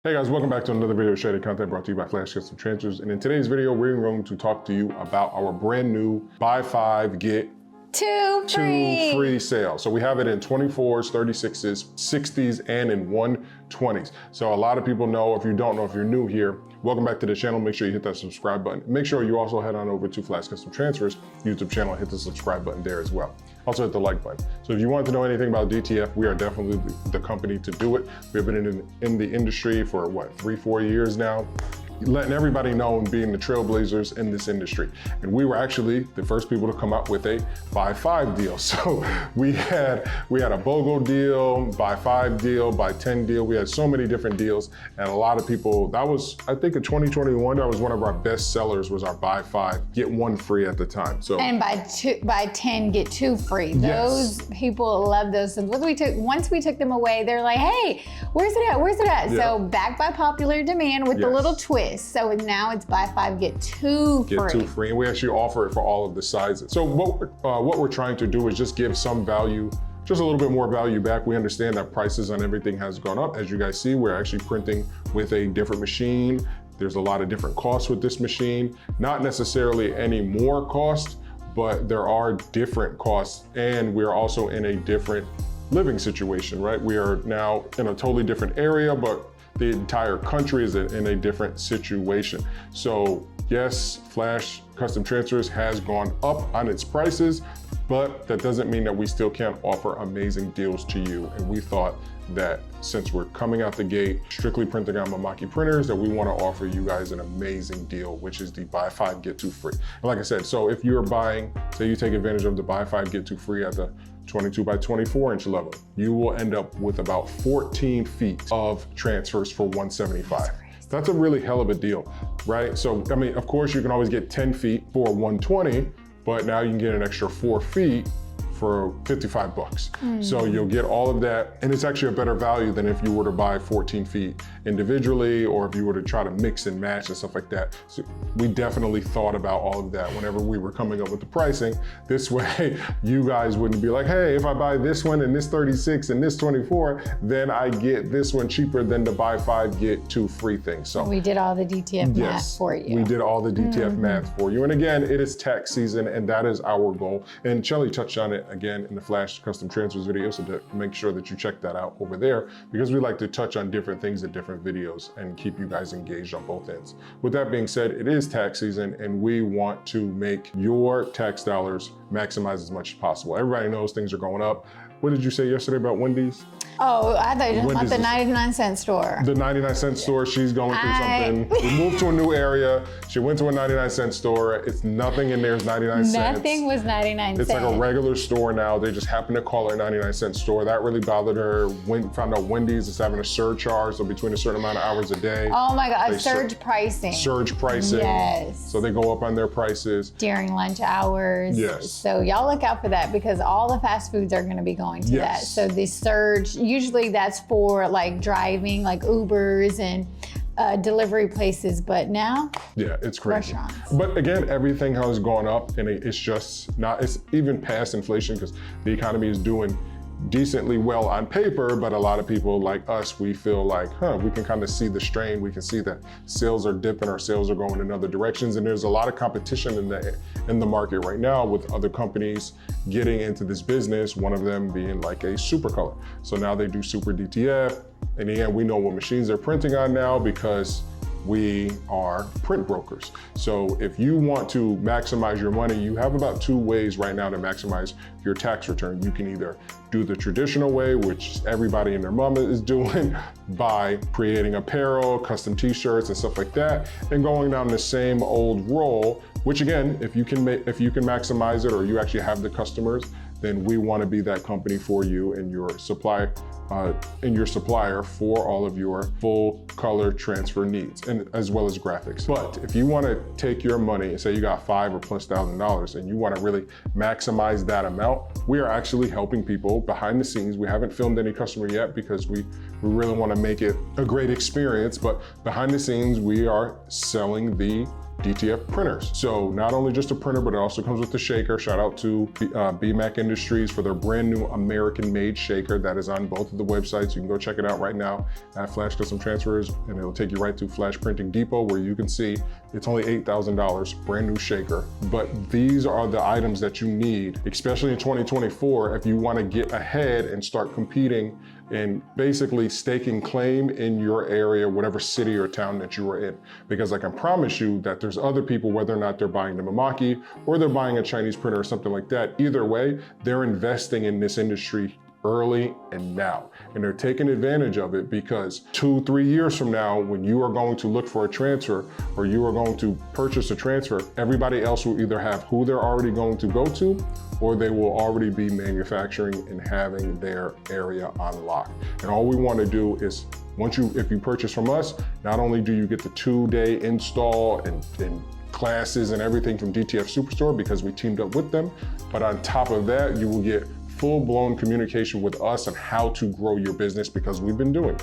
Hey guys, welcome back to another video of Shady Content brought to you by Flash Custom Transfers. And in today's video, we're going to talk to you about our brand new buy 5, get two free sale. So we have it in 24s, 36s, 60s, and in 120s. So a lot of people know, if you don't know, if you're new here, welcome back to the channel. Make sure you hit that subscribe button. Make sure you also head on over to Flash Custom Transfers YouTube channel, hit the subscribe button there as well. Also hit the like button. So if you want to know anything about DTF, we are definitely the company to do it. We've been in the industry for what, 3-4 years now, letting everybody know and being the trailblazers in this industry. And we were actually the first people to come out with a buy 5 deal. So we had a BOGO deal, buy 5 deal, buy 10 deal. We had so many different deals, and a lot of people, that was, I think in 2021, that was one of our best sellers, was our buy 5, get 1 free at the time. So and buy 10, get 2 free. Those people love those. So once we took them away, they're like, hey, where's it at? Where's it at? Yeah. So back by popular demand with the little twist. So now it's buy 5, get 2 free. Get 2 free, and we actually offer it for all of the sizes. So what we're trying to do is just give some value, just a little bit more value back. We understand that prices on everything has gone up. As you guys see, we're actually printing with a different machine. There's a lot of different costs with this machine. Not necessarily any more cost, but there are different costs, and we're also in a different living situation, right? We are now in a totally different area, but the entire country is in a different situation. So yes, Flash Custom Transfers has gone up on its prices, but that doesn't mean that we still can't offer amazing deals to you. And we thought that since we're coming out the gate, strictly printing on Mamaki printers, that we want to offer you guys an amazing deal, which is the buy 5, get 2 free. And like I said, so if you're buying, say you take advantage of the buy 5, get 2 free at the 22 by 24 inch level, you will end up with about 14 feet of transfers for $175. That's a really hell of a deal, right? So, I mean, of course you can always get 10 feet for $120, but now you can get an extra 4 feet for 55 bucks. So you'll get all of that, and it's actually a better value than if you were to buy 14 feet individually, or if you were to try to mix and match and stuff like that. So we definitely thought about all of that whenever we were coming up with the pricing. This way, you guys wouldn't be like, hey, if I buy this one and this 36 and this 24, then I get this one cheaper than the buy 5, get 2 free thing. So we did all the DTF math for you. We did all the DTF math for you. And again, it is tax season, and that is our goal. And Shelly touched on it again in the Flash Custom Transfers video, so to make sure that you check that out over there, because we like to touch on different things in different videos and keep you guys engaged on both ends. With that being said, it is tax season, and we want to make your tax dollars maximize as much as possible. Everybody knows things are going up. What did you say yesterday about Wendy's? Oh, I thought you were talking about the 99-cent store. The 99-cent store, she's going through something. We moved to a new area. She went to a 99-cent store. It's nothing in there is 99 cents. Nothing was 99 cents. It's like a regular store now. They just happen to call it a 99-cent store. That really bothered her. Found out Wendy's is having a surcharge, so between a certain amount of hours a day. Oh my God, surge pricing. Surge pricing. Yes. So they go up on their prices. During lunch hours. Yes. So y'all look out for that, because all the fast foods are gonna be going to that. So the surge, usually that's for like driving, like Ubers and delivery places, but now, yeah, it's crazy. Restaurants. But again, everything has gone up, and it's just not, it's even past inflation, because the economy is doing decently well on paper, but a lot of people like us, we feel like, we can kind of see the strain. We can see that sales are dipping, our sales are going in other directions, and there's a lot of competition in the market right now with other companies getting into this business, one of them being like a Supercolor. So now they do Super DTF, and again, we know what machines they're printing on now because we are print brokers. So if you want to maximize your money, you have about 2 ways right now to maximize your tax return. You can either do the traditional way, which everybody and their mama is doing, by creating apparel, custom t-shirts and stuff like that, and going down the same old roll, which again, if you can maximize it, or you actually have the customers, then we want to be that company for you and your supplier for all of your full color transfer needs, and as well as graphics. But if you want to take your money and say you got $5,000 or plus and you want to really maximize that amount, we are actually helping people behind the scenes. We haven't filmed any customer yet because we really want to make it a great experience, but behind the scenes, we are selling the DTF printers. So not only just a printer, but it also comes with the shaker. Shout out to BMAC Industries for their brand new American-made shaker that is on both of the websites. You can go check it out right now at Flash Custom Transfers, and it'll take you right to Flash Printing Depot, where you can see it's only $8,000, brand new shaker. But these are the items that you need, especially in 2024, if you want to get ahead and start competing and basically staking claim in your area, whatever city or town that you are in. Because I can promise you that there's other people, whether or not they're buying the Mimaki or they're buying a Chinese printer or something like that, either way, they're investing in this industry early and now. And they're taking advantage of it because 2-3 years from now, when you are going to look for a transfer or you are going to purchase a transfer, everybody else will either have who they're already going to go to, or they will already be manufacturing and having their area on lock. And all we want to do is, if you purchase from us, not only do you get the 2-day install and classes and everything from DTF Superstore because we teamed up with them, but on top of that, you will get full-blown communication with us on how to grow your business, because we've been doing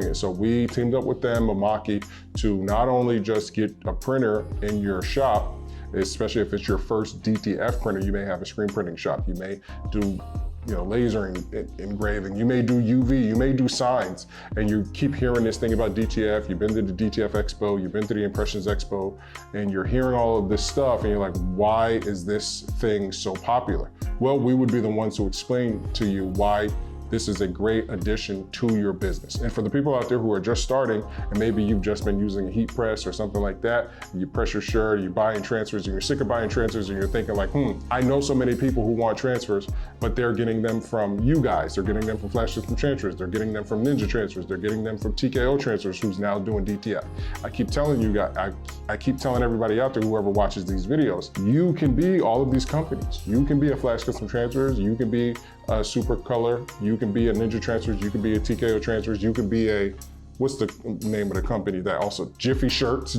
it. So we teamed up with them, Mimaki, to not only just get a printer in your shop, especially if it's your first DTF printer. You may have a screen printing shop. You may do laser engraving. You may do UV, you may do signs, and you keep hearing this thing about DTF. You've been to the DTF Expo, you've been to the Impressions Expo, and you're hearing all of this stuff, and you're like, why is this thing so popular? Well, we would be the ones to explain to you why this is a great addition to your business. And for the people out there who are just starting, and maybe you've just been using a heat press or something like that, you press your shirt, you're buying transfers, and you're sick of buying transfers, and you're thinking like, I know so many people who want transfers, but they're getting them from you guys. They're getting them from Flash System Transfers. They're getting them from Ninja Transfers. They're getting them from TKO Transfers, who's now doing DTF. I keep telling you guys, I keep telling everybody out there, whoever watches these videos, you can be all of these companies. You can be a Flash Custom Transfers. You can be a Super Color. You can be a Ninja Transfers. You can be a TKO Transfers. You can be a, what's the name of the company that also, Jiffy Shirts,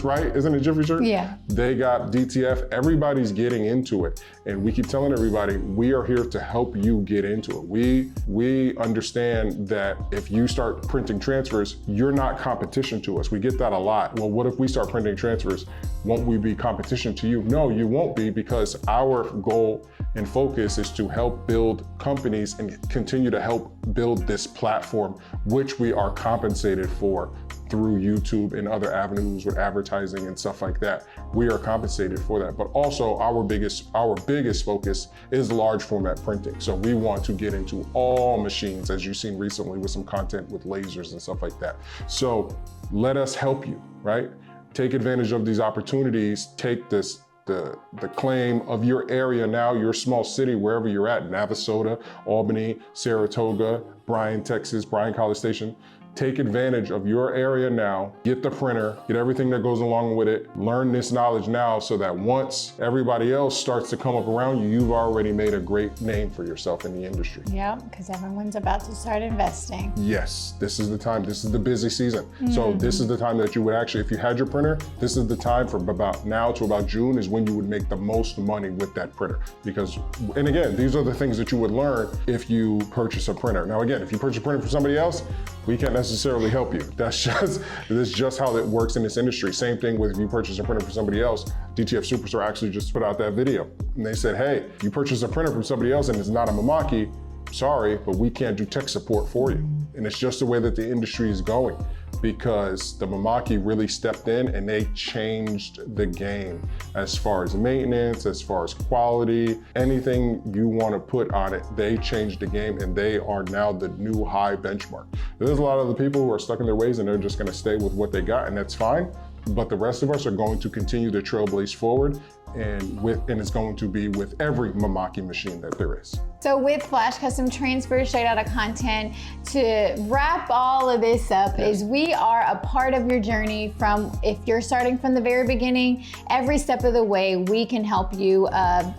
right? Isn't it Jiffy Shirts? Yeah. They got DTF, everybody's getting into it. And we keep telling everybody, we are here to help you get into it. We understand that if you start printing transfers, you're not competition to us. We get that a lot. Well, what if we start printing transfers? Won't we be competition to you? No, you won't be, because our goal and focus is to help build companies and continue to help build this platform, which we are compensated for through YouTube and other avenues with advertising and stuff like that. We are compensated for that. But also our biggest focus is large format printing. So we want to get into all machines, as you've seen recently with some content with lasers and stuff like that. So let us help you, right? Take advantage of these opportunities. Take the claim of your area now, your small city, wherever you're at, Navasota, Albany, Saratoga, Bryan, Texas, Bryan College Station. Take advantage of your area now, get the printer, get everything that goes along with it, learn this knowledge now so that once everybody else starts to come up around you, you've already made a great name for yourself in the industry. Yeah, because everyone's about to start investing. Yes, this is the time, this is the busy season. So this is the time that you would actually, if you had your printer, this is the time from about now to about June is when you would make the most money with that printer. Because, and again, these are the things that you would learn if you purchase a printer. Now again, if you purchase a printer from somebody else, we can't necessarily help you. That's just how it works in this industry. Same thing with if you purchase a printer from somebody else. DTF Superstore actually just put out that video. And they said, hey, you purchase a printer from somebody else and it's not a Mimaki, sorry, but we can't do tech support for you. And it's just the way that the industry is going, because the Mimaki really stepped in and they changed the game as far as maintenance, as far as quality, anything you want to put on it, they changed the game and they are now the new high benchmark. There's a lot of the people who are stuck in their ways and they're just going to stay with what they got, and that's fine. But the rest of us are going to continue to trailblaze forward, and it's going to be with every Mimaki machine that there is. So with Flash Custom Transfers, straight out of content, to wrap all of this up, is we are a part of your journey from, if you're starting from the very beginning, every step of the way, we can help you.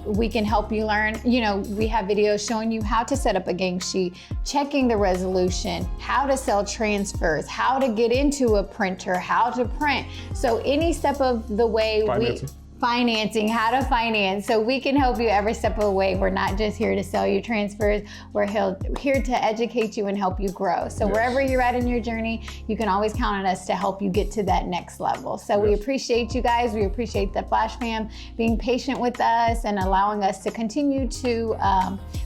We can help you learn. You know, we have videos showing you how to set up a gang sheet, checking the resolution, how to sell transfers, how to get into a printer, how to print. So any step of the way, financing, how to finance. So we can help you every step of the way. We're not just here to sell you transfers. We're here to educate you and help you grow. So wherever you're at in your journey, you can always count on us to help you get to that next level. So we appreciate you guys. We appreciate the Flash Fam being patient with us and allowing us to continue to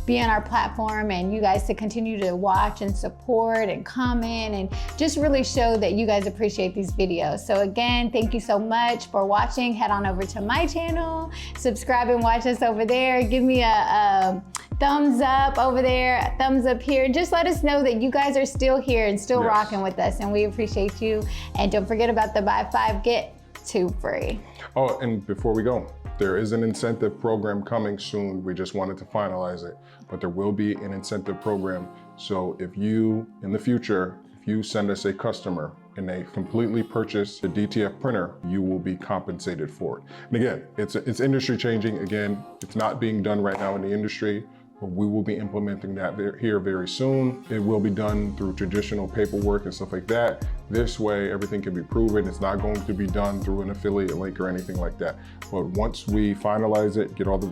be on our platform, and you guys to continue to watch and support and comment and just really show that you guys appreciate these videos. So again, thank you so much for watching. Head on over to my channel, subscribe and watch us over there. Give me a thumbs up over there, a thumbs up here. Just let us know that you guys are still here and still rocking with us, and we appreciate you. And don't forget about the buy 5, get 2 free. Oh, and before we go, there is an incentive program coming soon. We just wanted to finalize it, but there will be an incentive program. So if you, in the future, if you send us a customer and they completely purchase the DTF printer, you will be compensated for it. And again, it's industry changing. Again, it's not being done right now in the industry, but we will be implementing that here very soon. It will be done through traditional paperwork and stuff like that. This way, everything can be proven. It's not going to be done through an affiliate link or anything like that. But once we finalize it, get all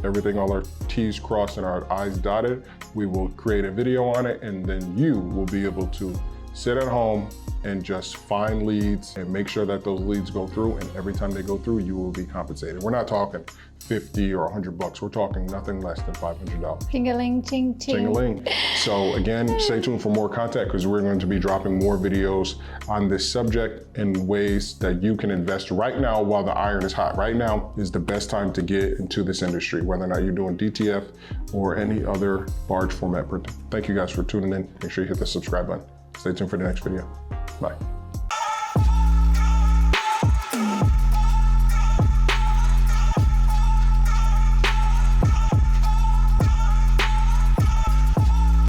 our T's crossed and our I's dotted, we will create a video on it, and then you will be able to sit at home and just find leads and make sure that those leads go through, and every time they go through, you will be compensated. We're not talking 50 or 100 bucks. We're talking nothing less than $500. Ching-a-ling, ching, ching. Ching-a-ling. So again, stay tuned for more content, because we're going to be dropping more videos on this subject and ways that you can invest right now while the iron is hot. Right now is the best time to get into this industry, whether or not you're doing DTF or any other large format printing. Thank you guys for tuning in. Make sure you hit the subscribe button. Stay tuned for the next video. Bye.